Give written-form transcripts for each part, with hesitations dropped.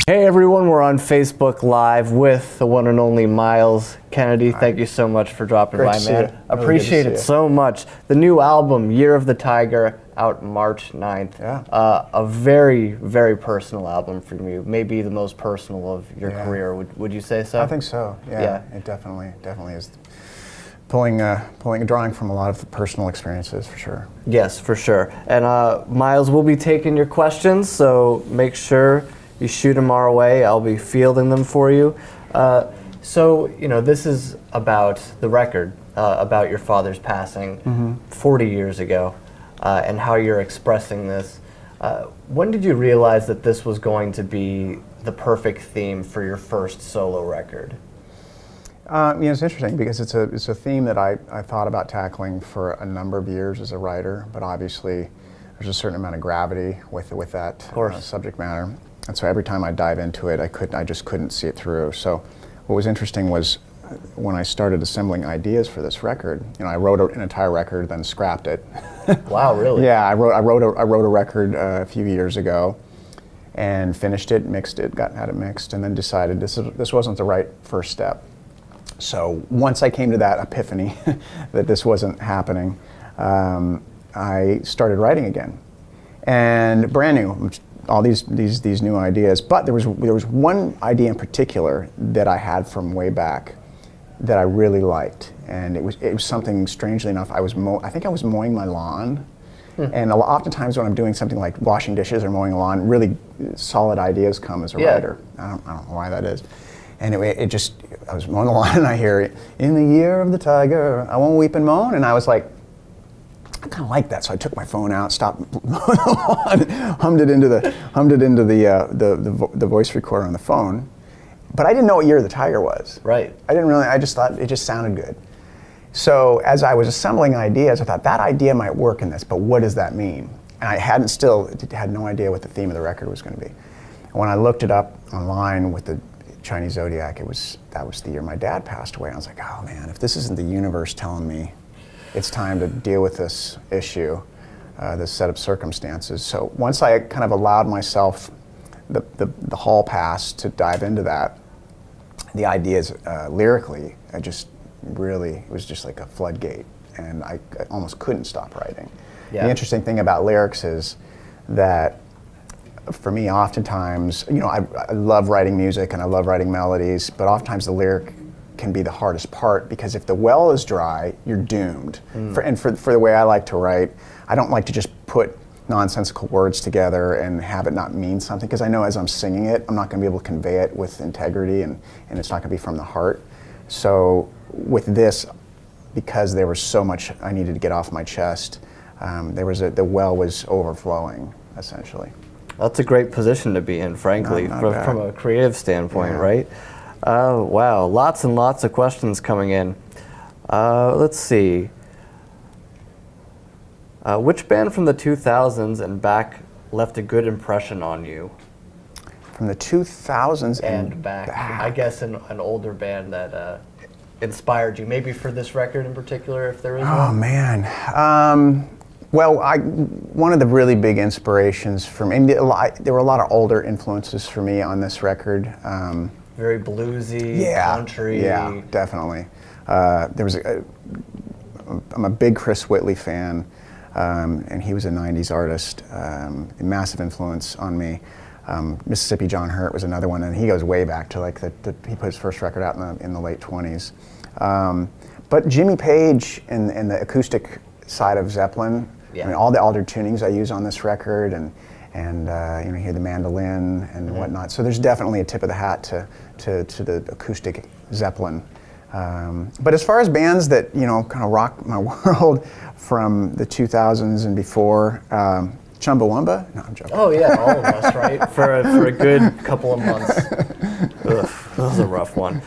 Hey everyone, we're on Facebook Live with the one and only Myles Kennedy. Thank you so much for dropping by, man. Appreciate it so much. The new album, Year of the Tiger, out March 9th. Yeah. A very, very personal album for you. Maybe the most personal of your career. Would you say so? I think so. Yeah. It definitely is. Drawing from a lot of personal experiences, for sure. Yes, for sure. And Myles, we'll be taking your questions, so make sure you shoot them our way. I'll be fielding them for you. So, this is about the record, about your father's passing 40 years ago, and how you're expressing this. When did you realize that this was going to be the perfect theme for your first solo record? It's interesting because it's a theme that I thought about tackling for a number of years as a writer, but obviously there's a certain amount of gravity with that subject matter. And so every time I dive into it, I just couldn't see it through. So what was interesting was when I started assembling ideas for this record, I wrote an entire record, then scrapped it. Wow, really? Yeah, I wrote a record a few years ago and finished it, mixed it, had it mixed, and then decided this wasn't the right first step. So once I came to that epiphany that this wasn't happening, I started writing again. And brand new, all these new ideas, but there was one idea in particular that I had from way back that I really liked, and it was something, strangely enough, I think I was mowing my lawn, and oftentimes when I'm doing something like washing dishes or mowing a lawn, really solid ideas come as a writer. I don't know why that is. Anyway, I was mowing the lawn and I hear, "In the year of the tiger, I won't weep and moan," and I was like, I kind of like that, so I took my phone out, stopped mowing the lawn, hummed it into the voice recorder on the phone. But I didn't know what Year of the Tiger was. Right. I just thought it just sounded good. So as I was assembling ideas, I thought that idea might work in this, but what does that mean? And I had no idea what the theme of the record was going to be. And when I looked it up online with the Chinese Zodiac, that was the year my dad passed away. I was like, oh man, if this isn't the universe telling me it's time to deal with this issue, this set of circumstances. So once I kind of allowed myself the hall pass to dive into that, the ideas lyrically, it was just like a floodgate, and I almost couldn't stop writing. Yeah. The interesting thing about lyrics is that for me, oftentimes, I love writing music and I love writing melodies, but oftentimes the lyric can be the hardest part, because if the well is dry, you're doomed. For the way I like to write, I don't like to just put nonsensical words together and have it not mean something, because I know as I'm singing it, I'm not going to be able to convey it with integrity, and it's not going to be from the heart. So with this, because there was so much I needed to get off my chest, the well was overflowing, essentially. That's a great position to be in, frankly, from a creative standpoint, right? Wow, lots and lots of questions coming in. Let's see. Which band from the 2000s and back left a good impression on you? From the 2000s and back. I guess an older band that inspired you, maybe for this record in particular, if there is one. Oh man. Well, one of the really big inspirations for me, there were a lot of older influences for me on this record. Very bluesy, country. Yeah, definitely. I'm a big Chris Whitley fan, and he was a 90s artist, a massive influence on me. Mississippi John Hurt was another one, and he goes way back to he put his first record out in the late 20s. But Jimmy Page and the acoustic side of Zeppelin, I mean, all the altered tunings I use on this record, and you hear the mandolin and whatnot. So there's definitely a tip of the hat to the acoustic Zeppelin. But as far as bands that kind of rocked my world from the 2000s and before, Chumbawamba? No, I'm joking. Oh yeah, all of us, right? For a good couple of months. Ugh, that was a rough one.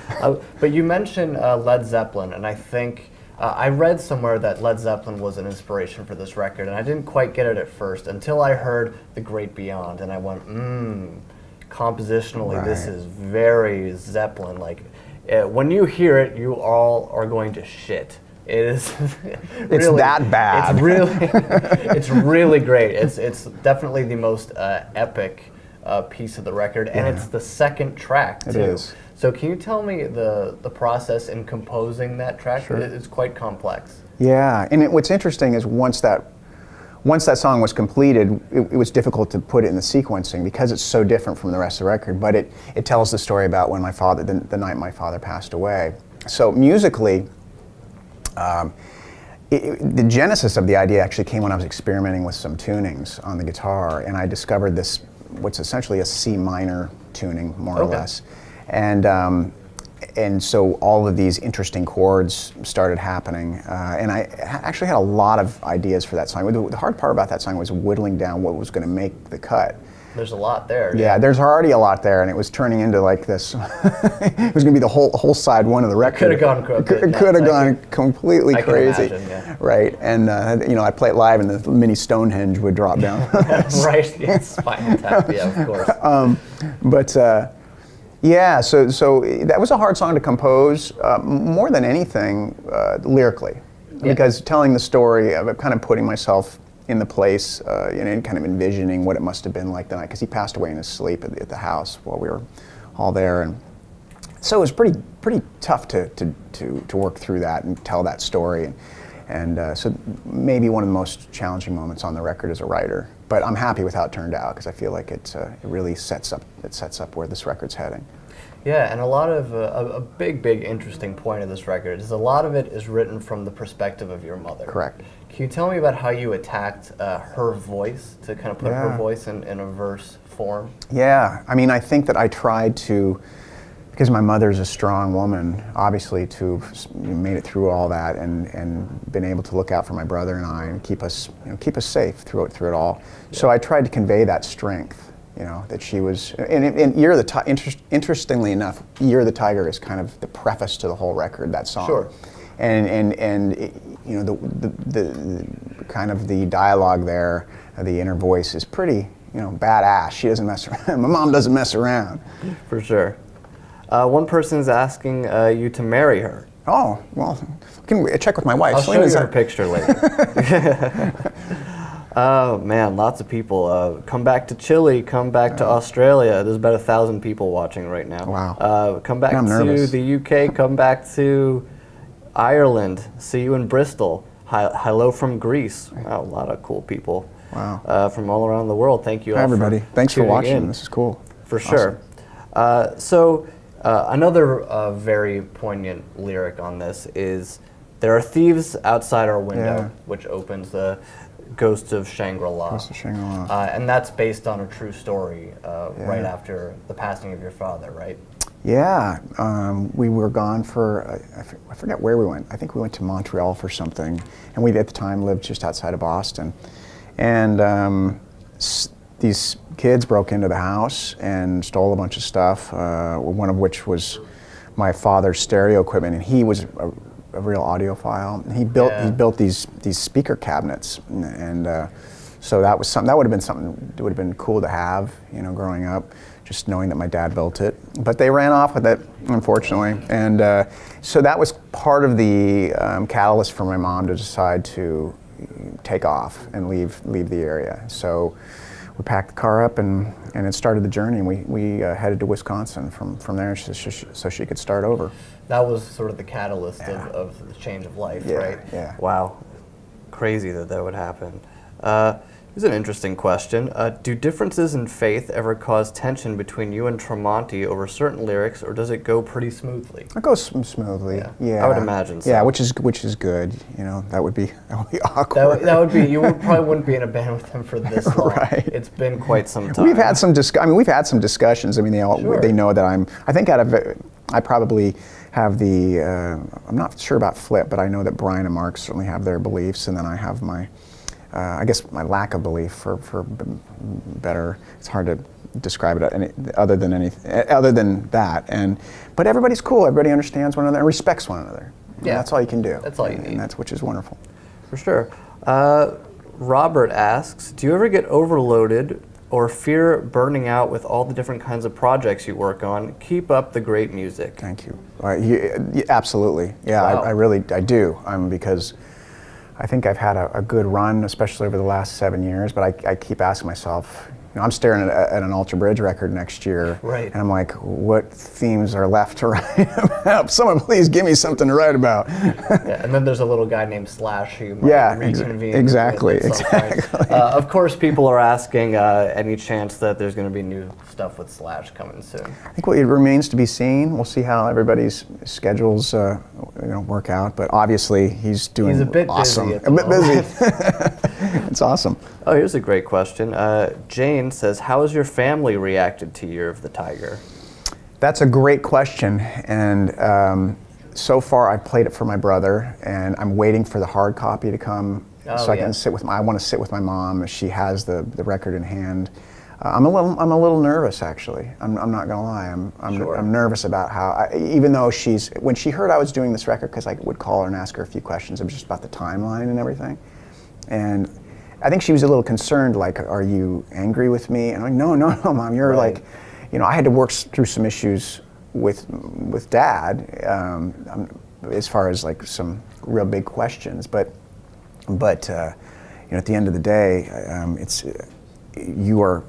But you mentioned Led Zeppelin, and I think I read somewhere that Led Zeppelin was an inspiration for this record, and I didn't quite get it at first until I heard The Great Beyond, and I went, compositionally, this is very Zeppelin. Like, when you hear it, you all are going to shit. It is really, it's that bad. It's really great. It's definitely the most epic piece of the record, and it's the second track too. It is. So can you tell me the process in composing that track? Sure. It's quite complex. Yeah, and what's interesting is once that song was completed, it was difficult to put it in the sequencing because it's so different from the rest of the record. But it tells the story about when my father, the night my father passed away. So musically, the genesis of the idea actually came when I was experimenting with some tunings on the guitar, and I discovered this, what's essentially a C minor tuning, more or less. And so all of these interesting chords started happening, and I actually had a lot of ideas for that song. The hard part about that song was whittling down what was going to make the cut. There's a lot there. Yeah, there's already a lot there, and it was turning into like this. It was going to be the whole side one of the record. Could have gone crooked. Could have gone completely crazy. Can imagine, yeah. Right, and I'd play it live, and the mini Stonehenge would drop down. Right, yeah, Spinal Tap, yeah, of course. Yeah, so that was a hard song to compose, more than anything, lyrically, because telling the story of it, kind of putting myself in the place, and kind of envisioning what it must have been like the night, because he passed away in his sleep at the house while we were all there, and so it was pretty tough to work through that and tell that story, and so maybe one of the most challenging moments on the record as a writer. But I'm happy with how it turned out because I feel like it really sets up where this record's heading. Yeah, and a lot of a big interesting point of this record is a lot of it is written from the perspective of your mother. Correct. Can you tell me about how you attacked her voice to kind of put her voice in a verse form? Yeah, I mean, I think that I tried to, because my mother's a strong woman, obviously, to made it through all that and been able to look out for my brother and I and keep us safe through it all. Yeah. So I tried to convey that strength. That she was, and Year of the interestingly enough, Year of the Tiger is kind of the preface to the whole record, that song. Sure. And the kind of the dialogue there, the inner voice is pretty, badass. She doesn't mess around. My mom doesn't mess around. For sure. One person's asking you to marry her. Oh, well, can we check with my wife? I'll show you her picture later. Oh man, lots of people. Come back to Chile, come back to Australia. There's about 1,000 people watching right now. Wow. Come back to the UK, come back to Ireland. See you in Bristol. Hello from Greece. Wow, a lot of cool people. Wow. From all around the world. Thank you all. Hi everybody. Thanks for watching. In. This is cool. For sure. So another very poignant lyric on this is, "There are thieves outside our window," which opens the Ghost of Shangri-La. Ghost of Shangri-La. And that's based on a true story right after the passing of your father, right? Yeah, we were gone for, I forget where we went. I think we went to Montreal for something. And we, at the time, lived just outside of Boston. And these kids broke into the house and stole a bunch of stuff, one of which was my father's stereo equipment. And he was a real audiophile. He built these speaker cabinets, and so that was something that would have been cool to have, growing up, just knowing that my dad built it. But they ran off with it, unfortunately, and so that was part of the catalyst for my mom to decide to take off and leave the area. So we packed the car up and it started the journey. We headed to Wisconsin from there so she could start over. That was sort of the catalyst of the change of life, right? Yeah. Wow. Crazy that would happen. Here's an interesting question. Do differences in faith ever cause tension between you and Tremonti over certain lyrics, or does it go pretty smoothly? It goes smoothly. Yeah. I would imagine so. Yeah, which is good. That would be awkward. That would be. You probably wouldn't be in a band with him for this long. Right. It's been quite some time. We've had some discussions. I mean, they know that I think I probably have the. I'm not sure about Flip, but I know that Brian and Mark certainly have their beliefs, and then I have my. I guess my lack of belief for better. It's hard to describe it other than that. But everybody's cool. Everybody understands one another and respects one another. Yeah, that's all you can do. That's all you need. And that's which is wonderful. For sure. Robert asks, do you ever get overloaded or fear burning out with all the different kinds of projects you work on? Keep up the great music. Thank you. Absolutely. Yeah, wow. I do. Because I think I've had a good run, especially over the last 7 years, but I keep asking myself, I'm staring at an Alter Bridge record next year, Right. and I'm like, what themes are left to write about? Someone please give me something to write about. Yeah, and then there's a little guy named Slash who you might reconvene exactly, with at some point. exactly. Of course, people are asking any chance that there's going to be new stuff with Slash coming soon. I think it remains to be seen. We'll see how everybody's schedules work out, but obviously he's doing He's a bit awesome. busy at the a bit moment. busy. It's awesome. Oh, here's a great question. Jane says, how has your family reacted to Year of the Tiger? That's a great question, and so far I've played it for my brother, and I'm waiting for the hard copy to come so I can sit with I want to sit with my mom. She has the record in hand. I'm a little nervous, actually. I'm not gonna lie. I'm nervous about how even though when she heard I was doing this record, because I would call her and ask her a few questions. It was just about the timeline and everything, and I think she was a little concerned, like, are you angry with me? And I'm like, no, Mom, you're like, I had to work through some issues with Dad, as far as like some real big questions. But at the end of the day, you were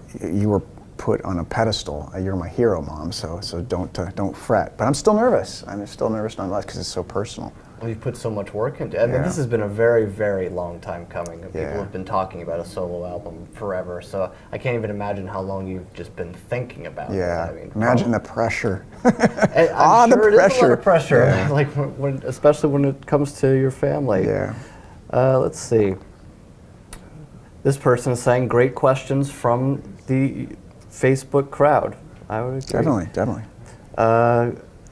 put on a pedestal. You're my hero, Mom. So don't fret. But I'm still nervous. I'm still nervous nonetheless because it's so personal. Well, you've put so much work into it. I mean, this has been a very, very long time coming. People have been talking about a solo album forever, so I can't even imagine how long you've just been thinking about it. I mean, imagine the pressure. I'm sure the pressure. It is a lot of pressure, like especially when it comes to your family. Yeah. Let's see. This person is saying, great questions from the Facebook crowd. I would agree. Definitely.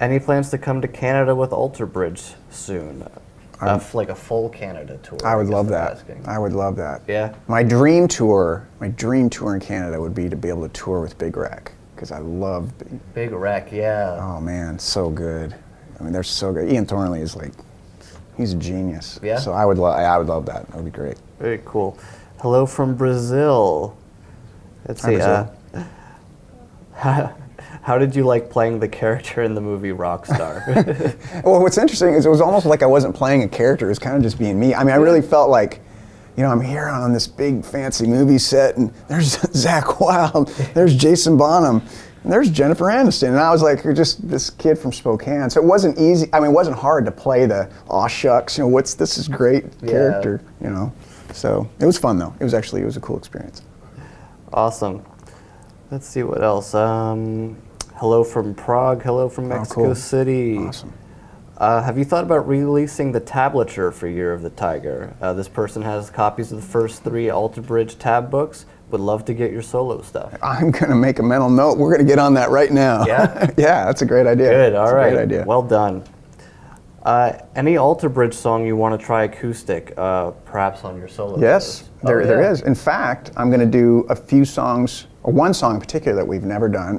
Any plans to come to Canada with Alter Bridge soon? Like a full Canada tour. I would love that. I would love that. Yeah. My dream tour in Canada would be to be able to tour with Big Wreck, because I love Big Wreck. Yeah. Oh man, so good. I mean, they're so good. Ian Thornley is he's a genius. Yeah. So I would love that. That would be great. Very cool. Hello from Brazil. Let's see. How did you like playing the character in the movie Rockstar? Well, what's interesting is it was almost like I wasn't playing a character. It was kind of just being me. I mean, I really felt like, I'm here on this big fancy movie set, and there's Zach Wilde, there's Jason Bonham, and there's Jennifer Aniston, and I was like, just this kid from Spokane. So it wasn't easy. I mean, it wasn't hard to play the aw shucks. This is great character. So it was fun though. It was a cool experience. Awesome. Let's see what else. Hello from Prague. Hello from Mexico City. Awesome. Have you thought about releasing the tablature for Year of the Tiger? This person has copies of the first 3 Alter Bridge tab books. Would love to get your solo stuff. I'm going to make a mental note. We're going to get on that right now. Yeah? Yeah, that's a great idea. Good, all right. Great idea. Well done. Any Alter Bridge song you want to try acoustic, perhaps on your solo? Yes, there is. In fact, I'm going to do a few songs, or one song in particular that we've never done.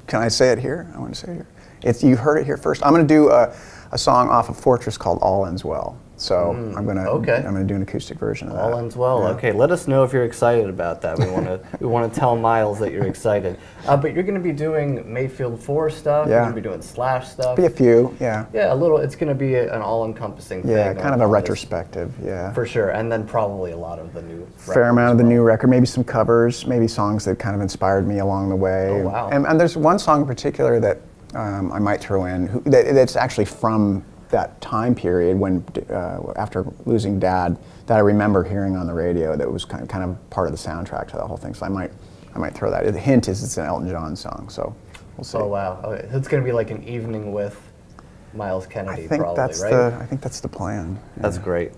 Can I say it here? I want to say it here. You heard it here first. I'm going to do a song off of Fortress called All Ends Well. So I'm going to do an acoustic version of that. All Ends Well. Yeah. Okay, let us know if you're excited about that. We want to tell Myles that you're excited. But you're going to be doing Mayfield 4 stuff. Yeah. You're going to be doing Slash stuff. Be a few, yeah. Yeah, a little. It's going to be an all-encompassing thing. Yeah, kind of a retrospective. Yeah. For sure, and then probably a lot of the new. Fair amount of the new record, maybe some covers, maybe songs that kind of inspired me along the way. Oh wow! And there's one song in particular that I might throw in that's actually from that time period when after losing Dad, that I remember hearing on the radio, that was kind of part of the soundtrack to the whole thing. So I might throw that. The hint is it's an Elton John song, so we'll see. Oh wow! Okay. It's going to be like an evening with Myles Kennedy, I think probably, that's right? I think that's the plan. Yeah. That's great.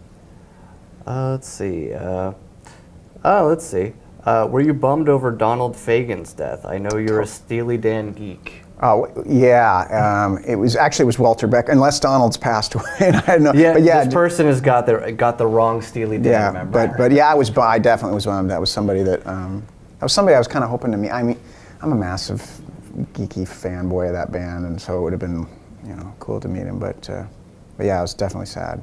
Let's see. Let's see. Were you bummed over Donald Fagen's death? I know you're a Steely Dan geek. Oh yeah, it was Walter Beck. Unless Donald's passed away, and I don't know. Yeah, but yeah, this person has got the wrong Steely Dan member. but yeah, I definitely was bummed. That was somebody that I was kind of hoping to meet. I mean, I'm a massive geeky fanboy of that band, and so it would have been cool to meet him. But yeah, I was definitely sad.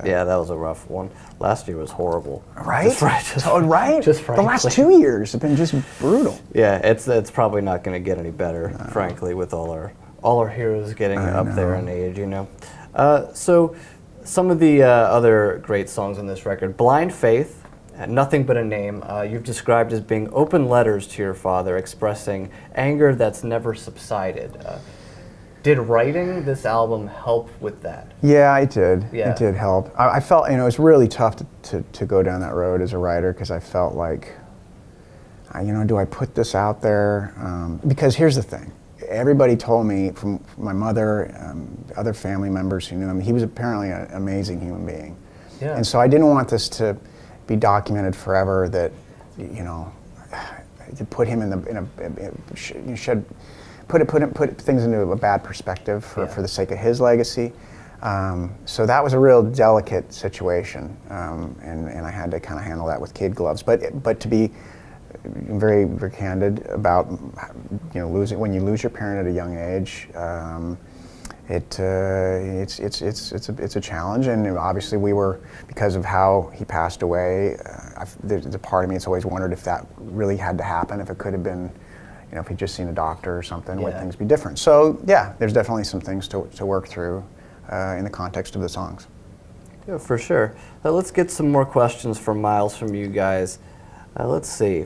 Yeah, that was a rough one. Last year was horrible. Right? Right? Just the last 2 years have been just brutal. Yeah, it's probably not going to get any better, frankly, with all our heroes getting up there in age, So some of the other great songs on this record, Blind Faith Nothing But a Name, you've described as being open letters to your father expressing anger that's never subsided. Did writing this album help with that? Yeah, it did. Yeah. It did help. I felt, it was really tough to go down that road as a writer, because I felt like, do I put this out there? Because here's the thing. Everybody told me, from my mother, other family members who knew him, he was apparently an amazing human being. Yeah. And so I didn't want this to be documented forever, that, to put him put things into a bad perspective for the sake of his legacy. So that was a real delicate situation, and I had to kind of handle that with kid gloves. But to be very, very candid about, when you lose your parent at a young age, it's a challenge, and obviously we were, because of how he passed away. There's a part of me that's always wondered if that really had to happen, if it could have been. If he'd just seen a doctor or something, would things be different? So yeah, there's definitely some things to work through in the context of the songs. Yeah, for sure. Let's get some more questions from Myles from you guys. Let's see.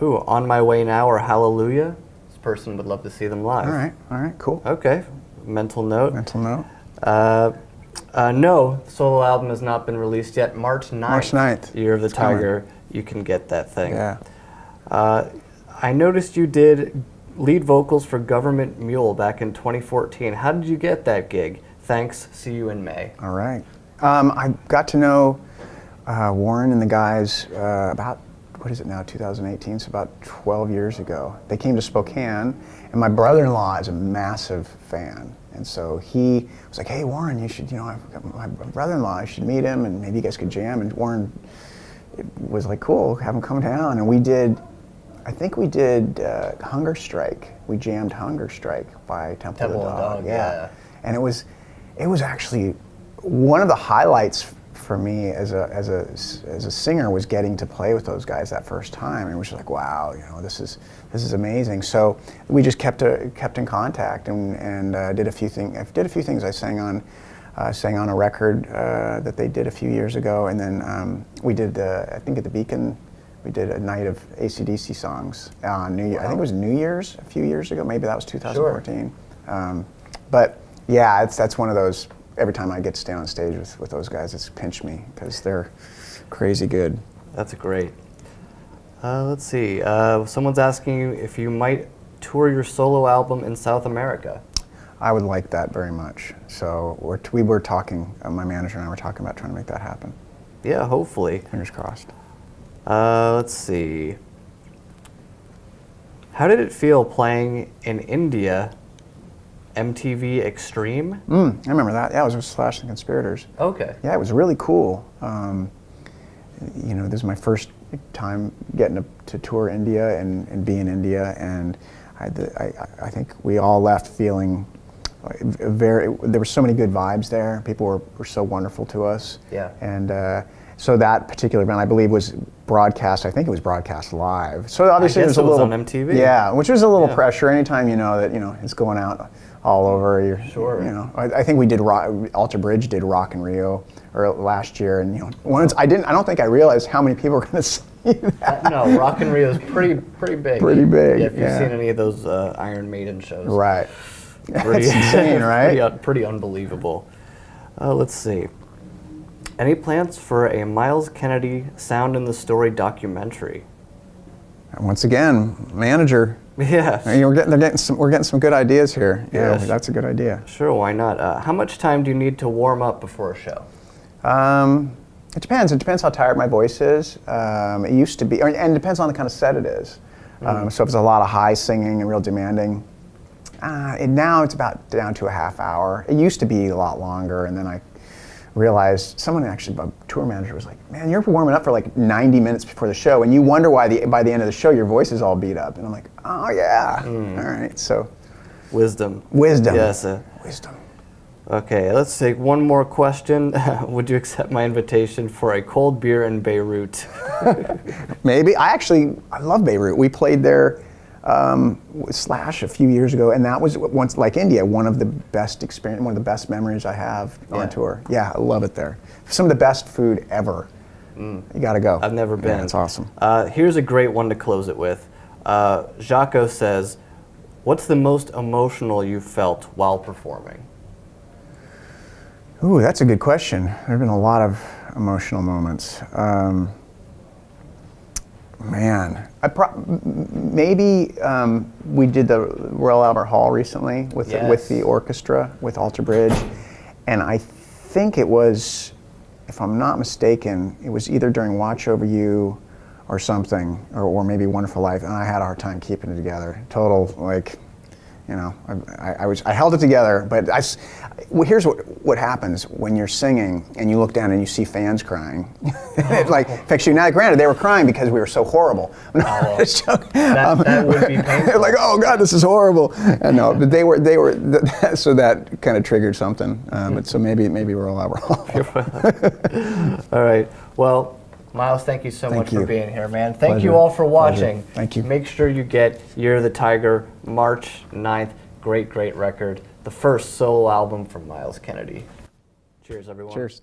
On My Way Now or Hallelujah? This person would love to see them live. All right, cool. Okay, mental note. Mental note. No, the solo album has not been released yet. March 9th. March 9th. Year of the It's coming. Tiger. You can get that thing. Yeah. I noticed you did lead vocals for Government Mule back in 2014. How did you get that gig? Thanks. See you in May. All right. I got to know Warren and the guys about, 2018, so about 12 years ago. They came to Spokane, and my brother-in-law is a massive fan. And so he was like, hey, Warren, you should, I've got my brother-in-law, you should meet him, and maybe you guys could jam. And Warren was like, cool, have him come down. And we did Hunger Strike. We jammed Hunger Strike by Temple of the Dog. Yeah. And it was actually one of the highlights for me as a singer, was getting to play with those guys that first time. And it was just like, wow, this is amazing. So we just kept in contact and did a few things. I sang on a record that they did a few years ago, and then we did I think at the Beacon. We did a night of AC/DC songs on New Year. Wow. I think it was New Year's a few years ago. Maybe that was 2014. Sure. But yeah, that's one of those. Every time I get to stay on stage with those guys, it's pinched me because they're crazy good. That's great. Let's see. Someone's asking you if you might tour your solo album in South America. I would like that very much. So we were talking. My manager and I were talking about trying to make that happen. Yeah, hopefully. Fingers crossed. Let's see. How did it feel playing in India, MTV Extreme? I remember that. Yeah, it was with Slash and Conspirators. Okay. Yeah, it was really cool. This is my first time getting to tour India and be in India, and I think we all left feeling there were so many good vibes there. People were so wonderful to us. Yeah. And so that particular event, I believe, was broadcast. I think it was broadcast live. So obviously it was a little on MTV. Yeah, which was a little pressure. Anytime that it's going out all over. Sure. I think we did Alter Bridge did Rock in Rio last year, and once I don't think I realized how many people were going to see that. No, Rock in Rio is pretty big. Pretty big. Yeah, if you've seen any of those Iron Maiden shows. Right. Pretty, That's insane, right? Pretty unbelievable. Let's see. Any plans for a Myles Kennedy Sound in the Story documentary? Once again, manager. Yeah. We're getting some good ideas here. Yeah, Yes. That's a good idea. Sure, why not? How much time do you need to warm up before a show? It depends. It depends how tired my voice is. It used to be, and it depends on the kind of set it is. So if it's a lot of high singing and real demanding, now it's about down to a half hour. It used to be a lot longer, and then I realized someone actually, a tour manager was like, man, you're warming up for like 90 minutes before the show, and you wonder why by the end of the show your voice is all beat up. And I'm like, oh yeah, all right. So Wisdom. Yes. Wisdom. Okay, let's take one more question. Would you accept my invitation for a cold beer in Beirut? Maybe. I love Beirut. We played there with Slash a few years ago, and that was once, like India, one of the best memories I have on tour. Yeah, I love it there. Some of the best food ever You got to go. I've never been. Yeah, it's awesome. Here's a great one to close it with. Jaco says, what's the most emotional you felt while performing? Ooh, that's a good question. There have been a lot of emotional moments. Man, maybe we did the Royal Albert Hall recently with the orchestra, with Alter Bridge, and I think it was, if I'm not mistaken, it was either during Watch Over You or something, or maybe Wonderful Life, and I had a hard time keeping it together. Total, like, you know, I held it together, but here's what happens when you're singing and you look down and you see fans crying. It like affects you. Now, granted, they were crying because we were so horrible. That would be painful. They're like, oh God, this is horrible. And no, but they were, so that kind of triggered something. But so maybe we're all out. All right. Well, Myles, thank you so much for being here, man. Thank Pleasure. you all for watching. Pleasure. Thank you. Make sure you get Year of the Tiger, March 9th. Great, great record. The first solo album from Myles Kennedy. Cheers, everyone. Cheers.